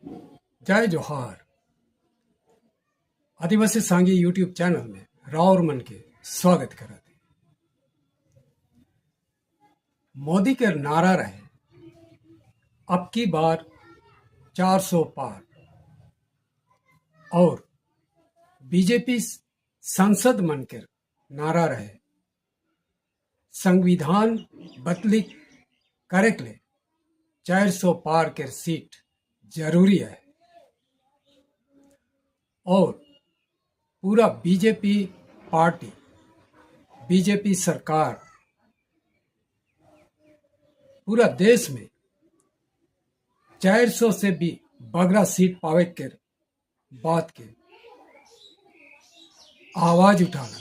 जय जोहार। आदिवासी सांगी यूट्यूब चैनल में राउर मन के स्वागत करत है। मोदी के नारा रहे अब की बार 400 पार, और बीजेपी संसद मन के नारा रहे संविधान बदली करे के लिए 400 पार के सीट जरूरी है। और पूरा बीजेपी पार्टी, बीजेपी सरकार पूरा देश में 400 से भी बगरा सीट पावे के बात के आवाज उठाना,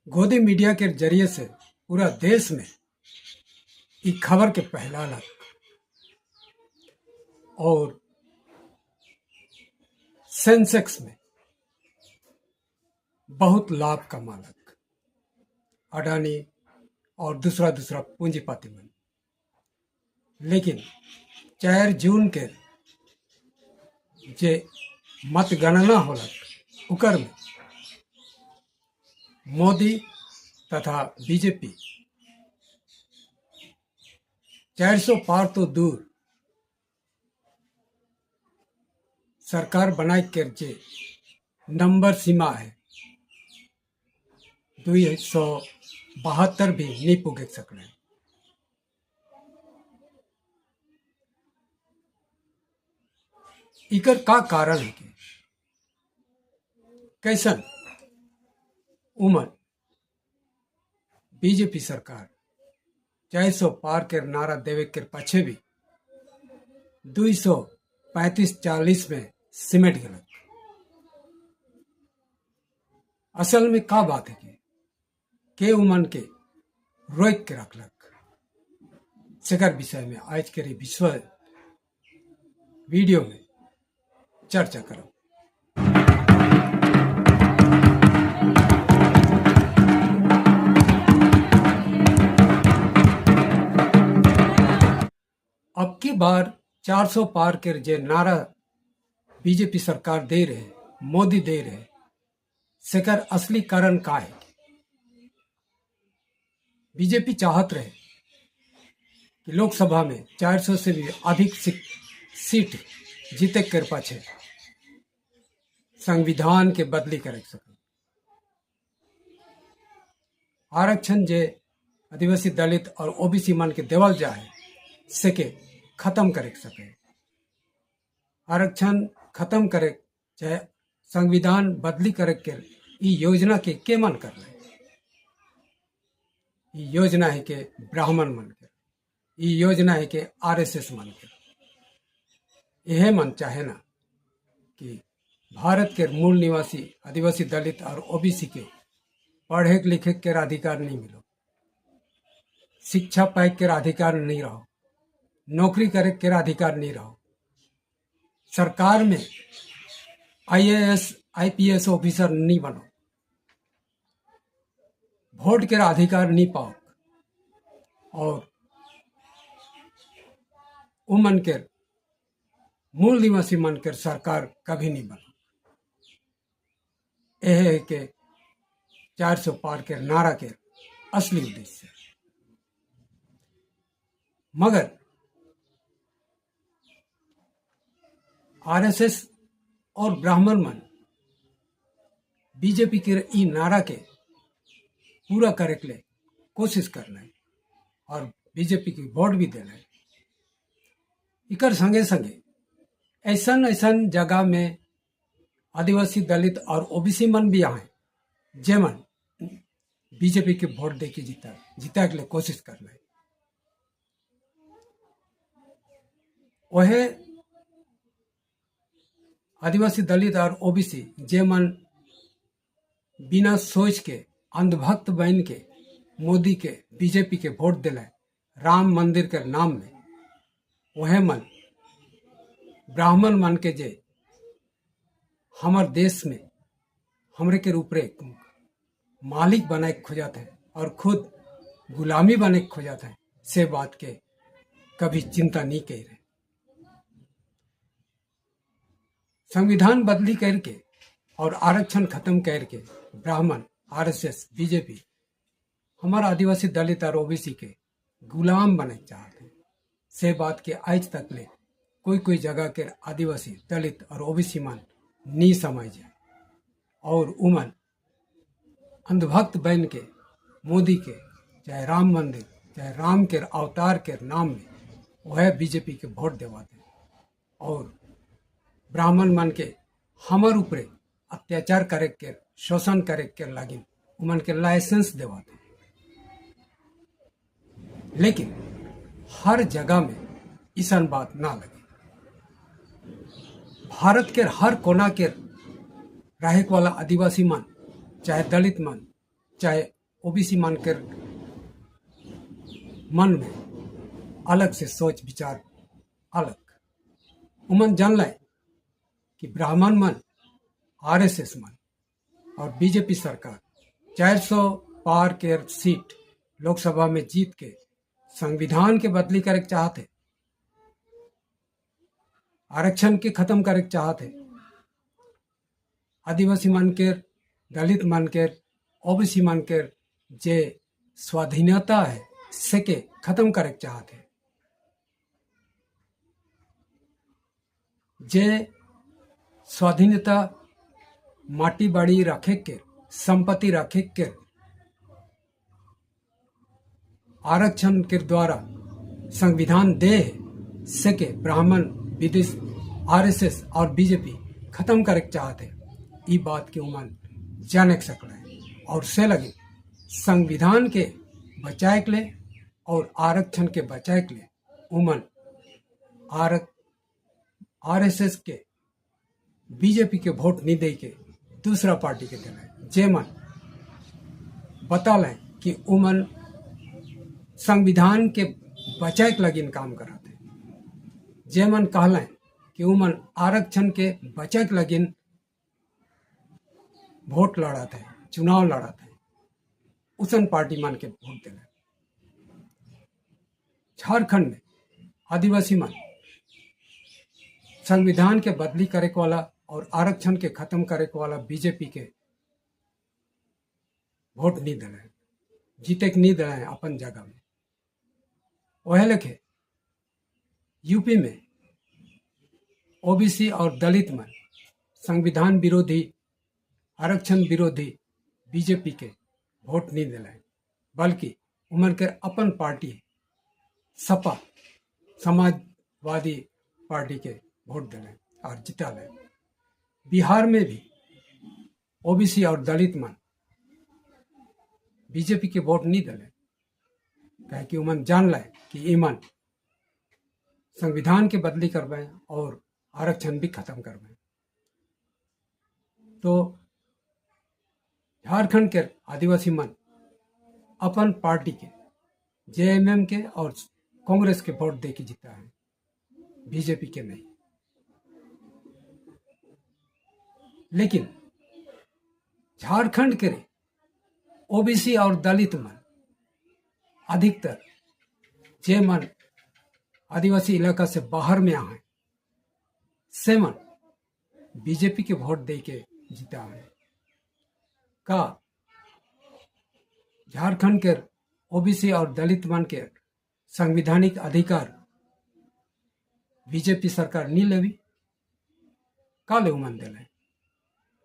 गोदी मीडिया के जरिए से पूरा देश में ये खबर के फैलाना और सेंसेक्स में बहुत लाभ कमालक अडानी और दूसरा पूंजीपति मन। लेकिन 4 जून के जे मतगणना होलक उकर में मोदी तथा बीजेपी 400 पार तो दूर सरकार बनाए के जे नंबर सीमा है 272 भी नहीं पुगे सकने। इकर का कारण है कि कैसन उमन बीजेपी सरकार 400 पार के नारा देवे के पछे भी 235-40 में सिमट गलत। असल में का बात है कि के उमन के रोक के रखलक सेकर विषय में आज के विश्व वीडियो में चर्चा करो। अब की बार 400 पार के जे नारा बीजेपी सरकार दे रहे, मोदी दे रहे, सेकर असली कारण का है? बीजेपी चाहत रहे कि लोकसभा में 400 से भी अधिक सीट जीते कर पाछे संविधान के बदली कर सके। आरक्षण जे आदिवासी दलित और ओबीसी मन के देवल जाए सके खत्म करे सके। आरक्षण खत्म करे चाहे संविधान बदली करे के ई योजना के मन कर रहे। ई योजना है के ब्राह्मण मन के, ई योजना है के आरएसएस मन के। यह मन चाहे ना कि भारत के मूल निवासी आदिवासी दलित और ओबीसी के पढ़े लिखे के अधिकार नहीं मिलो, शिक्षा पाए के अधिकार नहीं रहो, नौकरी करे के अधिकार नहीं रहो, सरकार में आईएएस आईपीएस ऑफिसर नहीं बनो, वोट के अधिकार नहीं पाओ, और उमन के मूल निवासी मन के सरकार कभी नहीं बनो। यह है कि 400 पार के नारा के असली उद्देश्य। मगर आरएसएस और ब्राह्मण मन बीजेपी के ई नारा के पूरा करे के लिए कोशिश कर रहे और बीजेपी की वोट भी दे रहे। इकर संगे संगे ऐसन जगह में आदिवासी दलित और ओबीसी मन भी आए जेमन बीजेपी के वोट दे के जीता के लिए कोशिश कर रहे। वह आदिवासी दलित और ओबीसी जेमन बिना सोच के अंधभक्त बन के मोदी के बीजेपी के वोट दिलाए राम मंदिर के नाम में, वह मन ब्राह्मण मन के जे हमार देश में हमरे के ऊपरे मालिक बनाए खोजत है और खुद गुलामी बने खोजत है, से बात के कभी चिंता नहीं कर रहे। संविधान बदली करके और आरक्षण खत्म करके ब्राह्मण, आरएसएस, बीजेपी हमारा आदिवासी, दलित और ओबीसी के गुलाम बने चाहते हैं। से बात के आज तक ले कोई जगह के आदिवासी, दलित और ओबीसी मन नहीं समझ जाए और उमन अंधभक्त बन के मोदी के चाहे राम मंदिर, चाहे राम के अवतार के नाम में वह बीजेपी के वोट देवाते हैं और ब्राह्मण मन के हमर ऊपरे अत्याचार करे के, शोषण करे के लगिन उमन के लाइसेंस देवाते हैं। लेकिन हर जगह में ईसन बात ना लगे। भारत के हर कोना के रहे वाला आदिवासी मन, चाहे दलित मन, चाहे ओबीसी मन के मन में अलग से सोच विचार अलग। उमन जान लाए कि ब्राह्मण मन, आरएसएस मन और बीजेपी सरकार 400 पार के सीट लोकसभा में जीत के संविधान के बदली करे चाहते, आरक्षण के खत्म करे चाहते, आदिवासी मन के, दलित मन के, ओबीसी मन के जे स्वाधीनता है से के खत्म करे चाहते, जे स्वाधीनता माटी बाड़ी रखे के, संपत्ति रखे के आरक्षण के द्वारा संविधान दे सके ब्राह्मण, विदेश, आरएसएस और बीजेपी खत्म करे चाहते। ई बात के उमन जाने सकते हैं और से लगे संविधान के बचाए के लिए और आरक्षण के बचाए के लिए उमन आरएसएस के, बीजेपी के वोट नहीं दे के दूसरा पार्टी के दिलाए। जे मन बता लें कि उमन संविधान के बचाए के लगिन काम कराते, जे मन कहलें कि उमन आरक्षण के बचाए के लगिन वोट लड़ाते हैं, चुनाव लड़ाते हैं, उसन पार्टी मन के वोट दिलाए। झारखंड में आदिवासी मन संविधान के बदली करे वाला और आरक्षण के खत्म करे वाला बीजेपी के वोट नहीं दिलाए, जीते के नहीं दिलाए अपन जगह में। वह लेखे यूपी में ओबीसी और दलित मन संविधान विरोधी, आरक्षण विरोधी बीजेपी के वोट नहीं दिलाए, बल्कि उमर के अपन पार्टी सपा, समाजवादी पार्टी के वोट दिलाए और जिता लाए। बिहार में भी ओबीसी और दलित मन बीजेपी के वोट नहीं दिलाए, कहे कि उमन जान लाए कि ईमन संविधान के बदली करवाए और आरक्षण भी खत्म करवाए। तो झारखंड के आदिवासी मन अपन पार्टी के, जेएमएम के और कांग्रेस के वोट दे के जीता है, बीजेपी के नहीं। लेकिन झारखंड के ओबीसी और दलित मन अधिकतर जे मन आदिवासी इलाका से बाहर में आए से मन बीजेपी के वोट दे के जीता है। का झारखंड के ओबीसी और दलित मन के संवैधानिक अधिकार बीजेपी सरकार नहीं लेवी? का ले उमन दिले?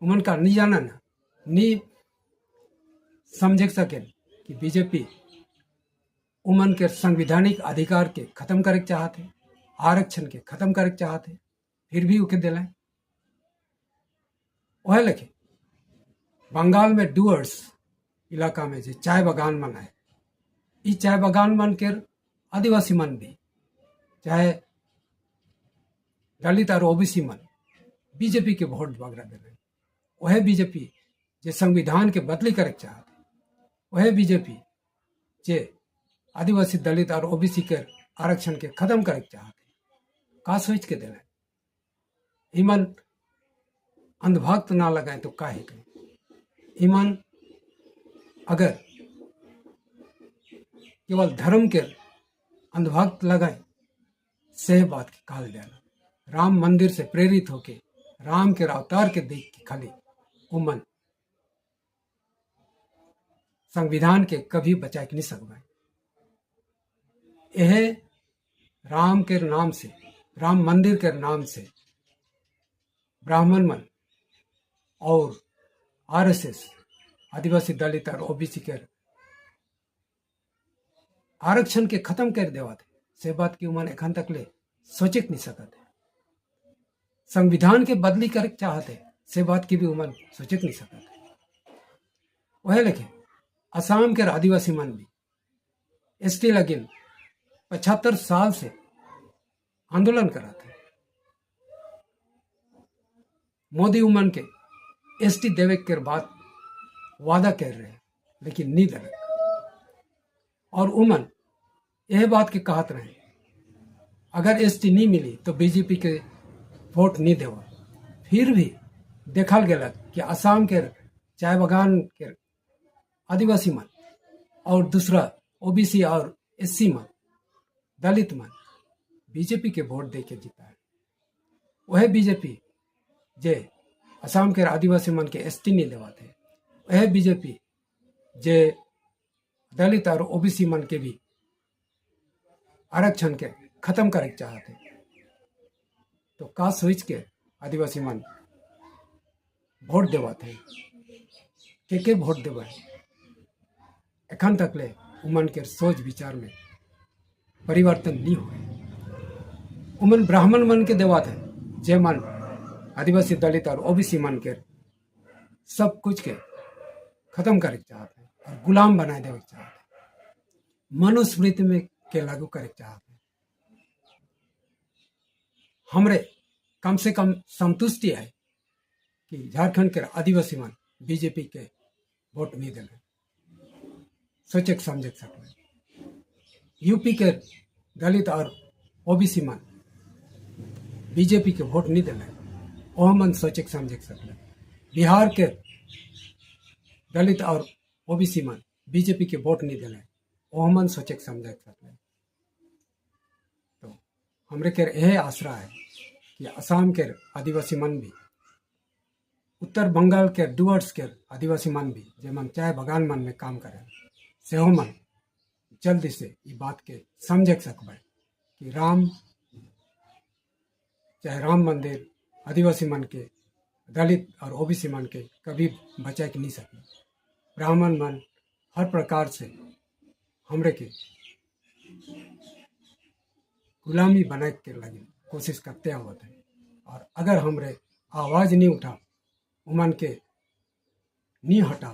उमन का नहीं जाना ना, नहीं समझ सके कि बीजेपी उमन के संवैधानिक अधिकार के खत्म करे चाहते, आरक्षण के खत्म करे चाहते, फिर भी उके दिलाए। वह लिखे बंगाल में डुअर्स इलाका में जो चाय बागान मन है, ई चाय बागान मन के आदिवासी मन भी, चाहे दलित और ओबीसी मन बीजेपी के वोट वगैरह दिले। वह बीजेपी जे संविधान के बदली करे चाहते, वह बीजेपी जे आदिवासी, दलित और ओबीसी के आरक्षण के खत्म करे चाहते, का सोच के दिले। ईमन अंधभक्त ना लगाए तो काहे करें। ईमन अगर केवल धर्म के अंधभक्त लगाए, से बात के कहल जाला। राम मंदिर से प्रेरित होके राम के अवतार के देख के खाली उमन संविधान के कभी बचा के नहीं सकवाए। यह राम के नाम से, राम मंदिर के नाम से ब्राह्मण मन और आरएसएस आदिवासी दलित और ओबीसी के आरक्षण के खत्म कर देवा थे से बात की उमन एखन तक ले सोचे नहीं सकते। संविधान के बदली कर चाहते से बात की भी उमन सोचे नहीं सकते। वह लिखे असम के आदिवासी मन भी एसटी लगिन 75 साल से आंदोलन कराते। मोदी उमन के एसटी देवे के बाद वादा कर रहे हैं लेकिन नहीं दे। और उमन यह बात के कहत रहे अगर एसटी नहीं मिली तो बीजेपी के वोट नहीं देवा। फिर भी देखल गया कि असम के चाय बागान के आदिवासी मन और दूसरा ओबीसी और एससी मन दलित मन बीजेपी के वोट दे के जीता है। वह बीजेपी जे असम के आदिवासी मन के एसटी नहीं देवाते, वह बीजेपी जे दलित और ओबीसी मन के भी आरक्षण के खत्म करे चाहते। तो का सोच के आदिवासी मन वोट देवाते के वोट देवा एखन तक ले उमन के सोच विचार में परिवर्तन नहीं हुए। उमन ब्राह्मण मन के देवाते जे मन आदिवासी दलित और ओबीसी मन के सब कुछ के खत्म करे चाहते और गुलाम बनाए देवे चाहते, मनुस्मृति में के लागू करे चाहते। हमरे कम से कम संतुष्टि है कि झारखंड के आदिवासी मन बीजेपी के वोट नहीं दिले, सोचे समझे सकते। यूपी के दलित और ओबीसी मन बीजेपी के वोट नहीं दिले, वह मन सोचे समझे सकते। बिहार के दलित और ओबीसी मन बीजेपी के वोट नहीं दिले, वह मन सोचे समझे सकते। तो हमरे के यह आसरा है कि असम के आदिवासी मन भी, उत्तर बंगाल के डुअर्स के आदिवासी मन भी जे मन चाय बागान मन में काम करे से मन जल्दी से ये बात के समझे सकबे कि राम चाहे राम मंदिर आदिवासी मन के दलित और ओबीसी मन के कभी बचा के नहीं सके। ब्राह्मण मन हर प्रकार से हमरे के गुलामी बनाए के लगे कोशिश करते होते हैं। और अगर हमरे आवाज नहीं उठा उमन के नहीं हटा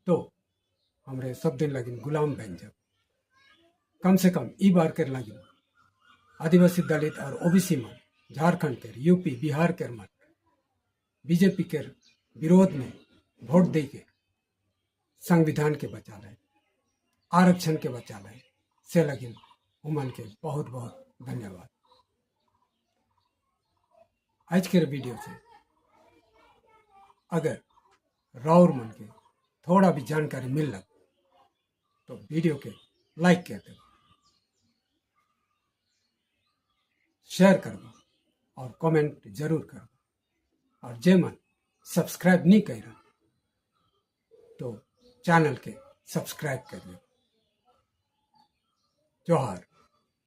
तो हमरे सब दिन लगे गुलाम बन जाए। कम से कम ई बार के लगे आदिवासी दलित और ओबीसी मन झारखंड के, यूपी बिहार के मन बीजेपी के विरोध में वोट दे के संविधान के बचा ले, आरक्षण के बचा ले से लगे उमन के बहुत बहुत धन्यवाद। आज के वीडियो से अगर राउर मन के थोड़ा भी जानकारी मिल लग तो वीडियो के लाइक कर दो, शेयर कर दो और कमेंट जरूर कर दो। और जे मन सब्सक्राइब नहीं कर रहा तो चैनल के सब्सक्राइब कर दो। जोहार।